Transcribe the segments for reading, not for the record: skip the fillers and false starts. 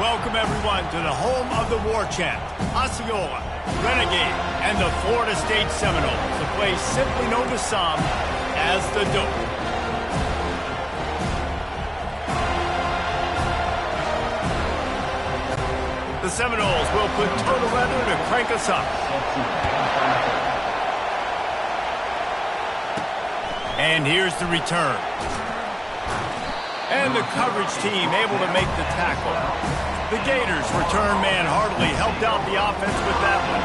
Welcome, everyone, to the home of the war chant, Osceola, Renegade, and the Florida State Seminoles, a place simply known to some as the Dope. The Seminoles will put total weather to crank us up. And here's the return. And the coverage team able to make the tackle. The Gators' return man hardly helped out the offense with that one.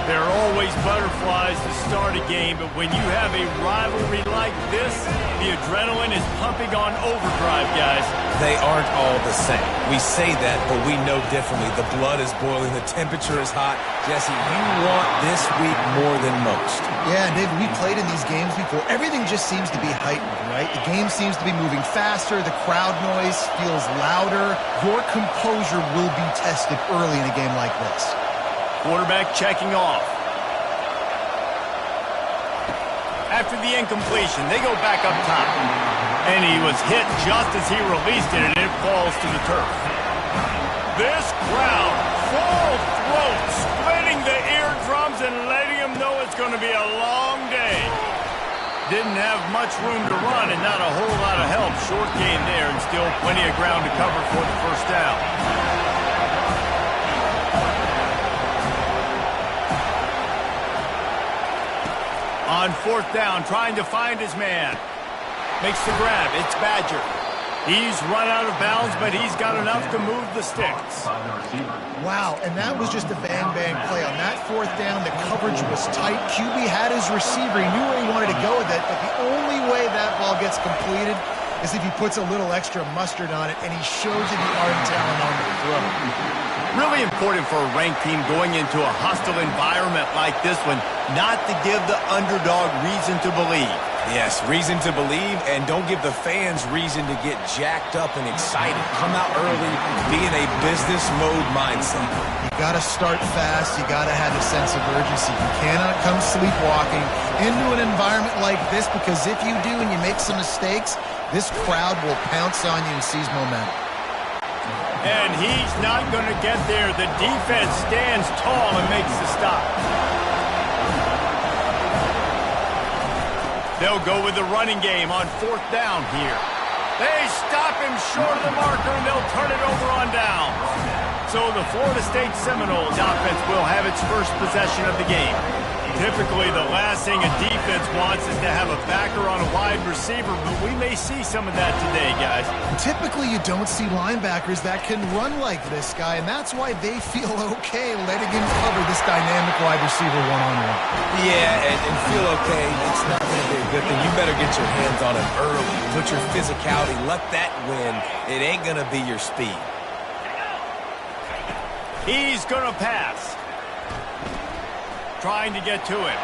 There are always butterflies to start a game, but when you have a rivalry like this, the adrenaline is pumping on overdrive, guys. They aren't all the same. We say that, but we know differently. The blood is boiling. The temperature is hot. Jesse, you want this week more than most. Yeah, David, we played in these games before. Everything just seems to be heightened, right? The game seems to be moving faster. The crowd noise feels louder. Your composure will be tested early in a game like this. Quarterback checking off. After the incompletion, they go back up top. And he was hit just as he released it, and it falls to the turf. This crowd, full throat, splitting the eardrums and letting them know it's going to be a long day. Didn't have much room to run and not a whole lot of help. Short gain there and still plenty of ground to cover for the first down. On fourth down, trying to find his man. Makes the grab. It's Badger. He's run out of bounds, but he's got enough to move the sticks. Wow, and that was just a bang-bang play. On that fourth down, the coverage was tight. QB had his receiver. He knew where he wanted to go with it, but the only way that ball gets completed is if he puts a little extra mustard on it, and he shows you the arm talent on the throw. Really important for a ranked team going into a hostile environment like this one, not to give the underdog reason to believe. Yes, reason to believe, and don't give the fans reason to get jacked up and excited. Come out early, be in a business mode mindset. You got to start fast. You got to have a sense of urgency. You cannot come sleepwalking into an environment like this, because if you do and you make some mistakes, this crowd will pounce on you and seize momentum. And he's not going to get there. The defense stands tall and makes the stop. They'll go with the running game on fourth down here. They stop him short of the marker, and they'll turn it over on down. So the Florida State Seminoles offense will have its first possession of the game. Typically, the last thing a defense wants is to have a backer on a wide receiver, but we may see some of that today, guys. Typically, you don't see linebackers that can run like this guy, and that's why they feel okay letting him cover this dynamic wide receiver one-on-one. Yeah, and feel okay. It's not going to be a good thing. You better get your hands on him early. Put your physicality. Let that win. It ain't going to be your speed. He's going to pass. Trying to get to it.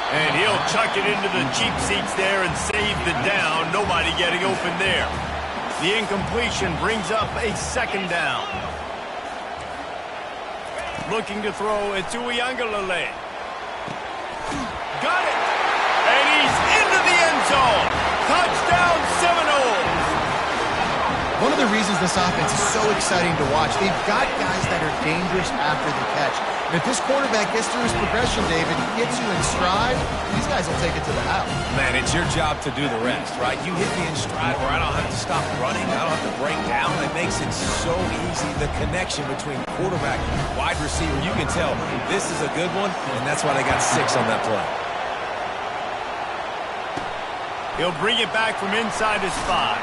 And he'll chuck it into the cheap seats there and save the down. Nobody getting open there. The incompletion brings up a second down. Looking to throw it to Uiagalelei. Got it! And he's into the end zone. Touchdown Seminoles! One of the reasons this offense is so exciting to watch, they've got guys that are dangerous after the catch. And if this quarterback gets through his progression, David, gets you in stride, these guys will take it to the house. Man, it's your job to do the rest, right? You hit me in stride where I don't have to stop running, I don't have to break down. It makes it so easy. The connection between quarterback and wide receiver, you can tell this is a good one, and that's why they got 6 on that play. He'll bring it back from inside his 5.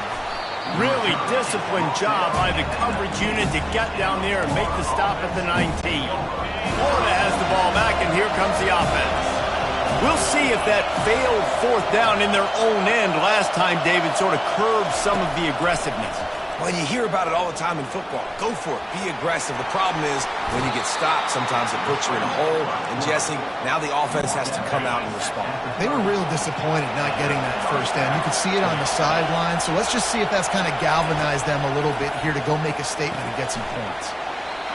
Really disciplined job by the coverage unit to get down there and make the stop at the 19. Florida has the ball back, and here comes the offense. We'll see if that failed fourth down in their own end last time, David, sort of curbed some of the aggressiveness. Well, you hear about it all the time in football. Go for it. Be aggressive. The problem is when you get stopped, sometimes it puts you in a hole. And, Jesse, now the offense has to come out and respond. They were real disappointed not getting that first down. You could see it on the sideline. So let's just see if that's kind of galvanized them a little bit here to go make a statement and get some points.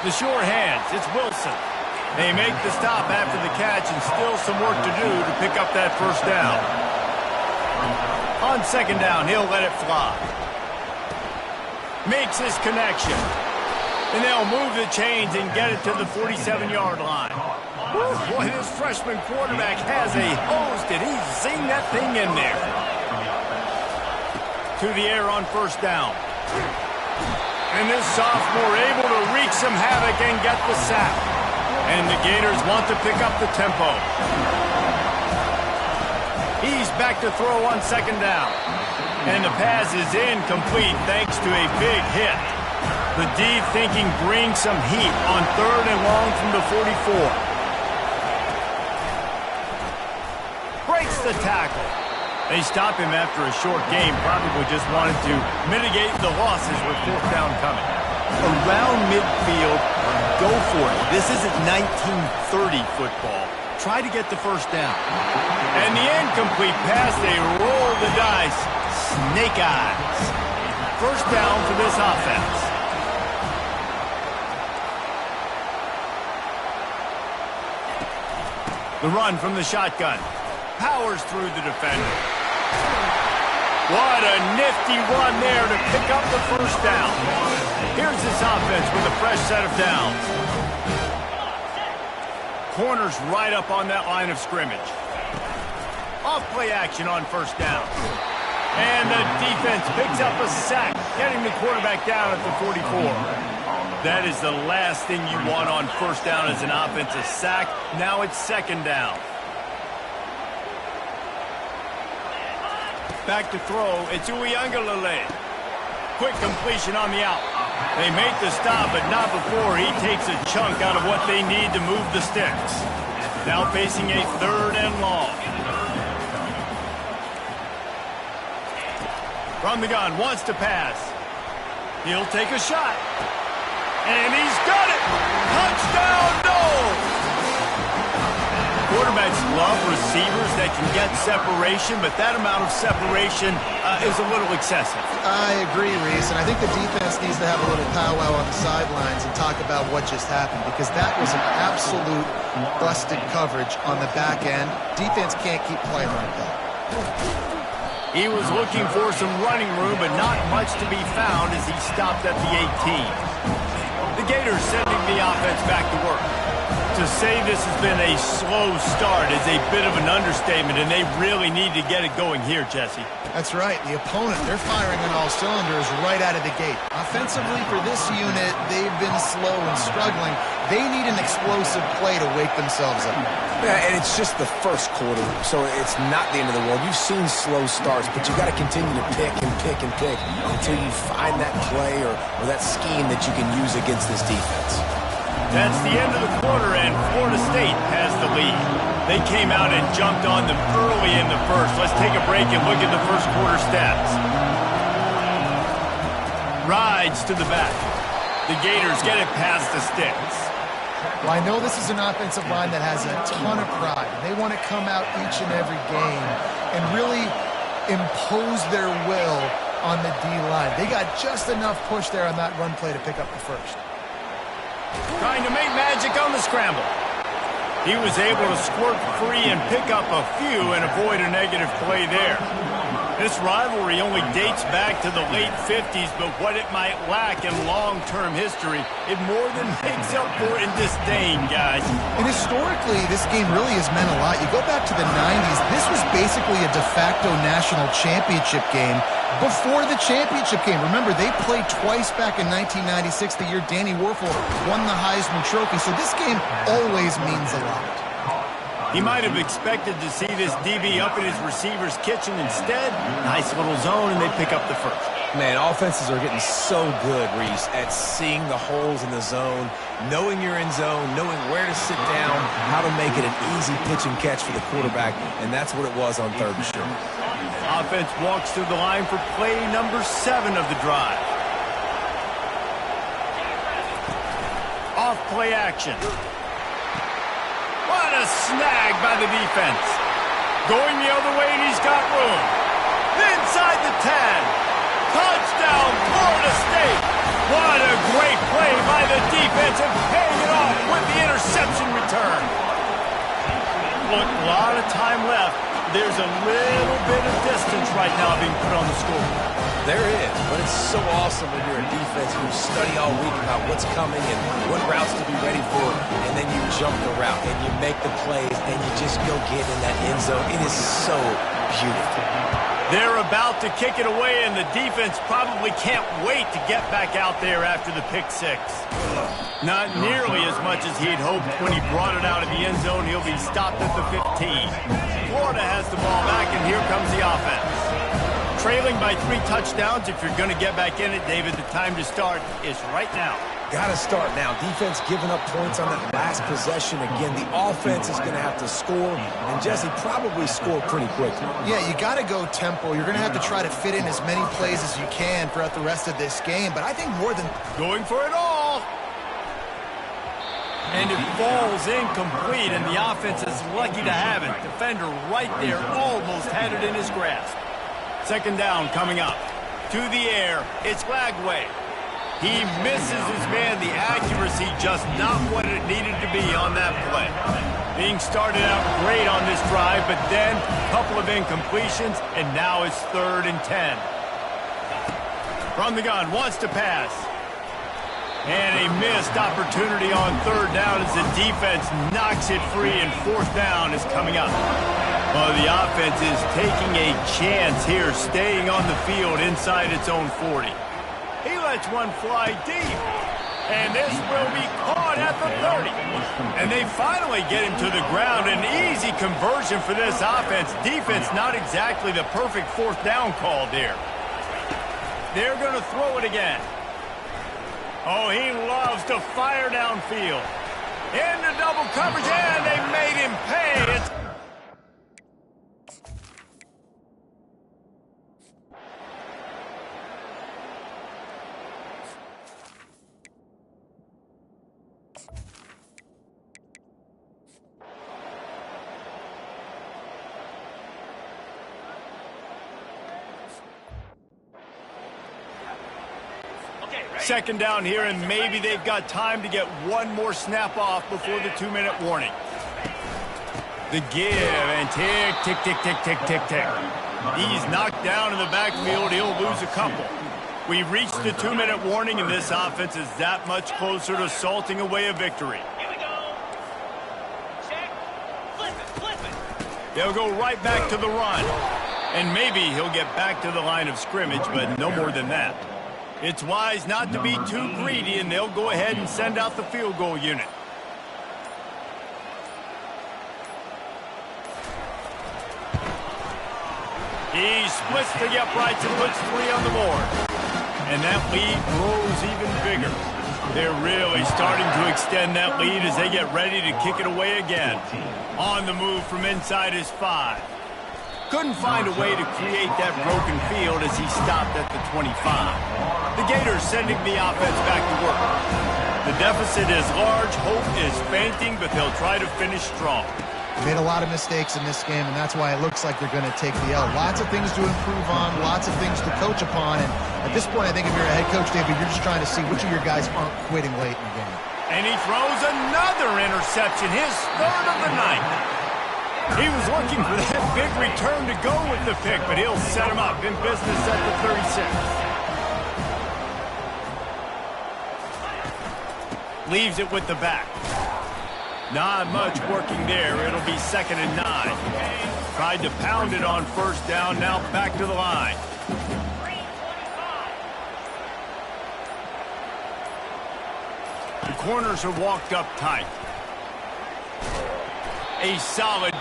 The sure hands. It's Wilson. They make the stop after the catch, and still some work to do to pick up that first down. On second down, he'll let it fly. Makes his connection. And they'll move the chains and get it to the 47-yard line. Boy, this freshman quarterback has a hose. Did he zing that thing in there? To the air on first down. And this sophomore able to wreak some havoc and get the sack. And the Gators want to pick up the tempo. He's back to throw on second down. And the pass is incomplete thanks to a big hit. The D thinking bring some heat on third and long from the 44. Breaks the tackle. They stop him after a short game, probably just wanted to mitigate the losses with fourth down coming. Around midfield, go for it. This isn't 1930 football. Try to get the first down. And the incomplete pass, they roll the dice. Snake eyes. First down for this offense. The run from the shotgun. Powers through the defender. What a nifty run there to pick up the first down. Here's this offense with a fresh set of downs. Corners right up on that line of scrimmage. Off play action on first down. And the defense picks up a sack, getting the quarterback down at the 44. That is the last thing you want on first down as an offensive sack. Now it's second down. Back to throw, it's Uiagalelei. Quick completion on the out. They make the stop, but not before he takes a chunk out of what they need to move the sticks. Now facing a third and long. From the gun, wants to pass. He'll take a shot. And he's got it! Touchdown, no! Quarterbacks love receivers that can get separation, but that amount of separation is a little excessive. I agree, Reese, and I think the defense needs to have a little powwow on the sidelines and talk about what just happened, because that was an absolute busted coverage on the back end. Defense can't keep playing like that. He was looking for some running room, but not much to be found as he stopped at the 18. The Gators sending the offense back to work. To say this has been a slow start is a bit of an understatement, and they really need to get it going here, Jesse. That's right. The opponent, they're firing on all cylinders right out of the gate. Offensively, for this unit, they've been slow and struggling. They need an explosive play to wake themselves up. Yeah, and it's just the first quarter, so it's not the end of the world. You've seen slow starts, but you got to continue to pick and pick and pick until you find that play or that scheme that you can use against this defense. That's the end of the quarter, and Florida State has the lead. They came out and jumped on them early in the first. Let's take a break and look at the first quarter stats. Rides to the back. The Gators get it past the sticks. Well, I know this is an offensive line that has a ton of pride. They want to come out each and every game and really impose their will on the D-line. They got just enough push there on that run play to pick up the first. Trying to make magic on the scramble. He was able to squirt free and pick up a few and avoid a negative play there. This rivalry only dates back to the late 50s, but what it might lack in long-term history, it more than makes up for in disdain, guys. And historically, this game really has meant a lot. You go back to the 90s, this was basically a de facto national championship game before the championship game. Remember, they played twice back in 1996, the year Danny Werfel won the Heisman Trophy, so this game always means a lot. He might have expected to see this DB up in his receiver's kitchen. Instead, nice little zone, and they pick up the first. Man, offenses are getting so good, Reese, at seeing the holes in the zone, knowing you're in zone, knowing where to sit down, how to make it an easy pitch and catch for the quarterback, and that's what it was on third and short. Offense walks through the line for play number 7 of the drive. Off play action. What a snag by the defense. Going the other way, and he's got room. Inside the 10. Touchdown, Florida State. What a great play by the defense and paying it off with the interception return. Look, a lot of time left. There's a little bit of distance right now being put on the score. There is, but it's so awesome when you're a defense and you study all week about what's coming and what routes to be ready for, and then you jump the route and you make the plays and you just go get in that end zone. It is so beautiful. They're about to kick it away, and the defense probably can't wait to get back out there after the pick six. Not nearly as much as he'd hoped when he brought it out of the end zone. He'll be stopped at the 15. Florida has the ball back, and here comes the offense. Trailing by 3 touchdowns, if you're going to get back in it, David, the time to start is right now. Got to start now. Defense giving up points on that last possession. Again, the offense is going to have to score, and Jesse probably score pretty quickly. Yeah, you got to go tempo. You're going to have to try to fit in as many plays as you can throughout the rest of this game, but I think more than... Going for it all. And it falls incomplete, and the offense is lucky to have it. Defender right there almost had it in his grasp. Second down coming up. To the air, it's Lagway. He misses his man. The accuracy just not what it needed to be on that play. Being started out great on this drive, but then a couple of incompletions, and now it's 3rd and 10. From the gun, wants to pass. And a missed opportunity on 3rd down as the defense knocks it free, and 4th down is coming up. Well, the offense is taking a chance here, staying on the field inside its own 40. He lets one fly deep, and this will be caught at the 30. And they finally get him to the ground. An easy conversion for this offense. Defense not exactly the perfect 4th down call there. They're going to throw it again. Oh, he loves to fire downfield. Into double coverage, and they made him pay. It's second down here, and maybe they've got time to get one more snap off before the 2-minute warning. The give, and tick, tick, tick, tick, tick, tick, tick. He's knocked down in the backfield. He'll lose a couple. We've reached the 2-minute warning, and this offense is that much closer to salting away a victory. Here we go. Check. Flip it, flip it. They'll go right back to the run. And maybe he'll get back to the line of scrimmage, but no more than that. It's wise not to be too greedy, and they'll go ahead and send out the field goal unit. He splits the uprights and puts 3 on the board. And that lead grows even bigger. They're really starting to extend that lead as they get ready to kick it away again. On the move from inside his 5. Couldn't find a way to create that broken field as he stopped at the 25. The Gators sending the offense back to work. The deficit is large, hope is fainting, but they'll try to finish strong. Made a lot of mistakes in this game, and that's why it looks like they're going to take the L. Lots of things to improve on, lots of things to coach upon, and at this point, I think if you're a head coach, David, you're just trying to see which of your guys aren't quitting late in the game. And he throws another interception, his 3rd of the night. He was looking for that big return to go with the pick, but he'll set him up in business at the 36. Leaves it with the back. Not much working there. It'll be 2nd and 9. Tried to pound it on 1st down, now back to the line. The corners are walked up tight. A solid